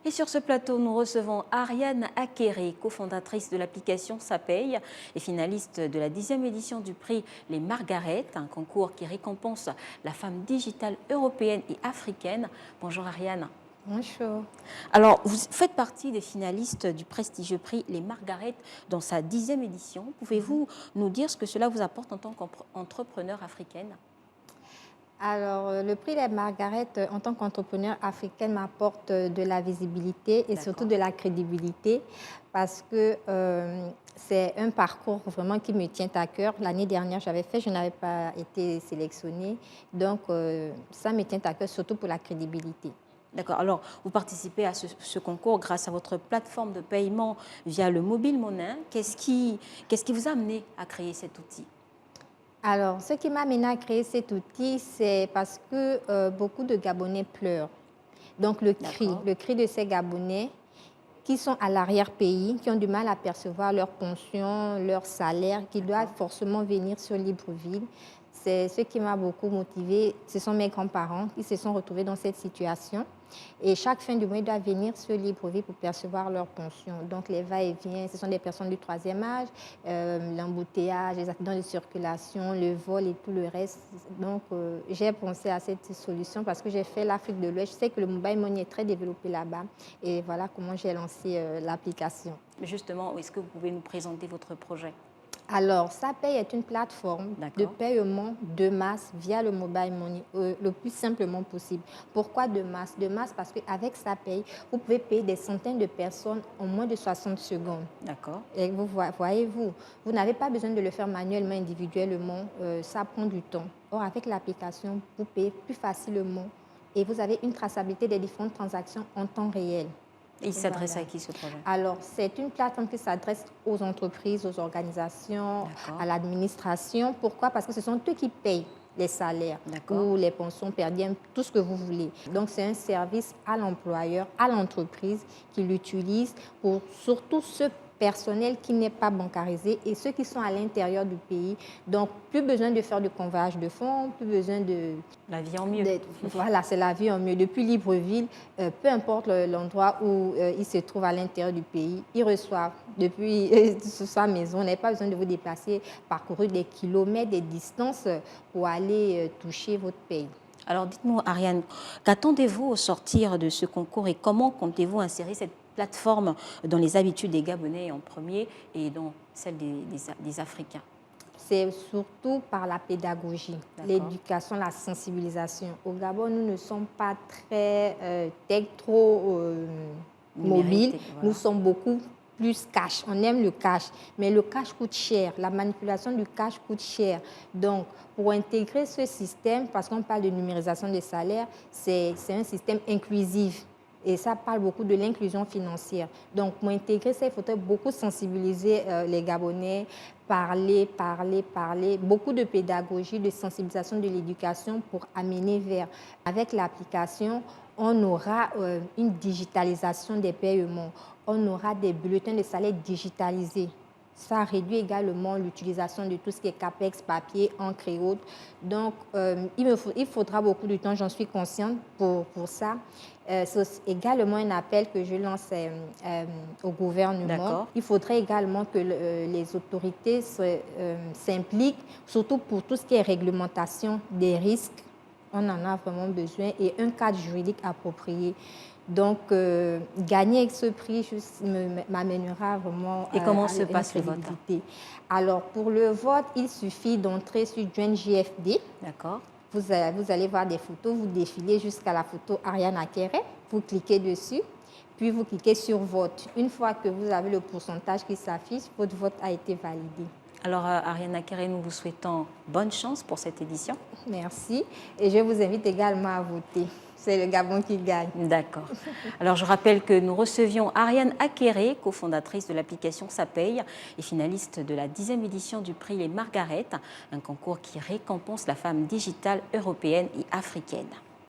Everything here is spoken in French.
Et sur ce plateau, nous recevons Ariane Akere, cofondatrice de l'application Ça Paye et finaliste de la 10e édition du prix Les Margaret, un concours qui récompense la femme digitale européenne et africaine. Bonjour Ariane. Bonjour. Alors, vous faites partie des finalistes du prestigieux prix Les Margaret dans sa 10e édition. Pouvez-vous nous dire ce que cela vous apporte en tant qu'entrepreneur africaine ? Alors, le prix Les Margaret, en tant qu'entrepreneur africaine, m'apporte de la visibilité et surtout de la crédibilité parce que c'est un parcours vraiment qui me tient à cœur. L'année dernière, je n'avais pas été sélectionnée. Donc, ça me tient à cœur surtout pour la crédibilité. D'accord. Alors, vous participez à ce concours grâce à votre plateforme de paiement via le mobile monnaie. Qu'est-ce qui vous a amené à créer cet outil ? Alors, ce qui m'a amené à créer cet outil, c'est parce que beaucoup de Gabonais pleurent. Donc, le cri de ces Gabonais qui sont à l'arrière-pays, qui ont du mal à percevoir leur pension, leur salaire, qui doivent forcément venir sur Libreville. C'est ce qui m'a beaucoup motivée. Ce sont mes grands-parents qui se sont retrouvés dans cette situation. Et chaque fin du mois, ils doivent venir sur Libreville pour percevoir leur pension. Donc, les va-et-vient, ce sont des personnes du troisième âge, l'embouteillage, les accidents de circulation, le vol et tout le reste. Donc, j'ai pensé à cette solution parce que j'ai fait l'Afrique de l'Ouest. Je sais que le mobile money est très développé là-bas. Et voilà comment j'ai lancé l'application. Mais justement, est-ce que vous pouvez nous présenter votre projet ? Alors, Ça Paye est une plateforme de paiement de masse via le mobile money, le plus simplement possible. Pourquoi de masse? De masse parce qu'avec Ça Paye, vous pouvez payer des centaines de personnes en moins de 60 secondes. D'accord. Et voyez-vous, vous n'avez pas besoin de le faire manuellement, individuellement, ça prend du temps. Or, avec l'application, vous payez plus facilement et vous avez une traçabilité des différentes transactions en temps réel. Et il s'adresse à qui ce projet? Alors, c'est une plateforme qui s'adresse aux entreprises, aux organisations, à l'administration. Pourquoi? Parce que ce sont eux qui payent les salaires ou les pensions perdiennes, tout ce que vous voulez. Donc, c'est un service à l'employeur, à l'entreprise qui l'utilise pour surtout ceux personnel qui n'est pas bancarisé et ceux qui sont à l'intérieur du pays. Donc, plus besoin de faire du converge de fonds, plus besoin de... La vie en mieux. Voilà, c'est la vie en mieux. Depuis Libreville, peu importe l'endroit où ils se trouvent à l'intérieur du pays, ils reçoivent depuis sa maison. Vous n'avez pas besoin de vous déplacer, parcourir des kilomètres, des distances pour aller toucher votre pays. Alors, dites-nous, Ariane, qu'attendez-vous au sortir de ce concours et comment comptez-vous insérer cette plateforme dans les habitudes des Gabonais en premier et dans celles des Africains? C'est surtout par la pédagogie, l'éducation, la sensibilisation. Au Gabon, nous ne sommes pas très mobiles. Nous sommes beaucoup plus cash. On aime le cash, mais le cash coûte cher. La manipulation du cash coûte cher. Donc, pour intégrer ce système, parce qu'on parle de numérisation des salaires, c'est un système inclusif. Et ça parle beaucoup de l'inclusion financière. Donc, pour intégrer ça, il faudrait beaucoup sensibiliser les Gabonais, parler. Beaucoup de pédagogie, de sensibilisation de l'éducation pour amener vers. Avec l'application, on aura une digitalisation des paiements. On aura des bulletins de salaire digitalisés. Ça réduit également l'utilisation de tout ce qui est CAPEX, papier, encre et autres. Donc, il faudra beaucoup de temps, j'en suis consciente pour ça. C'est également un appel que je lance au gouvernement. Il faudrait également que les autorités s'impliquent, surtout pour tout ce qui est réglementation des risques. On en a vraiment besoin et un cadre juridique approprié. Donc, gagner avec ce prix m'amènera vraiment Et comment se passe le vote? Alors, pour le vote, il suffit d'entrer sur JoinJFD. D'accord. Vous allez voir des photos, vous défilez jusqu'à la photo Ariane Akere. Vous cliquez dessus, puis vous cliquez sur vote. Une fois que vous avez le pourcentage qui s'affiche, votre vote a été validé. Alors, Ariane Akere, nous vous souhaitons bonne chance pour cette édition. Merci. Et je vous invite également à voter. C'est le Gabon qui gagne. D'accord. Alors, je rappelle que nous recevions Ariane Akere, cofondatrice de l'application Ça Paye et finaliste de la 10e édition du prix Les Margaret, un concours qui récompense la femme digitale européenne et africaine.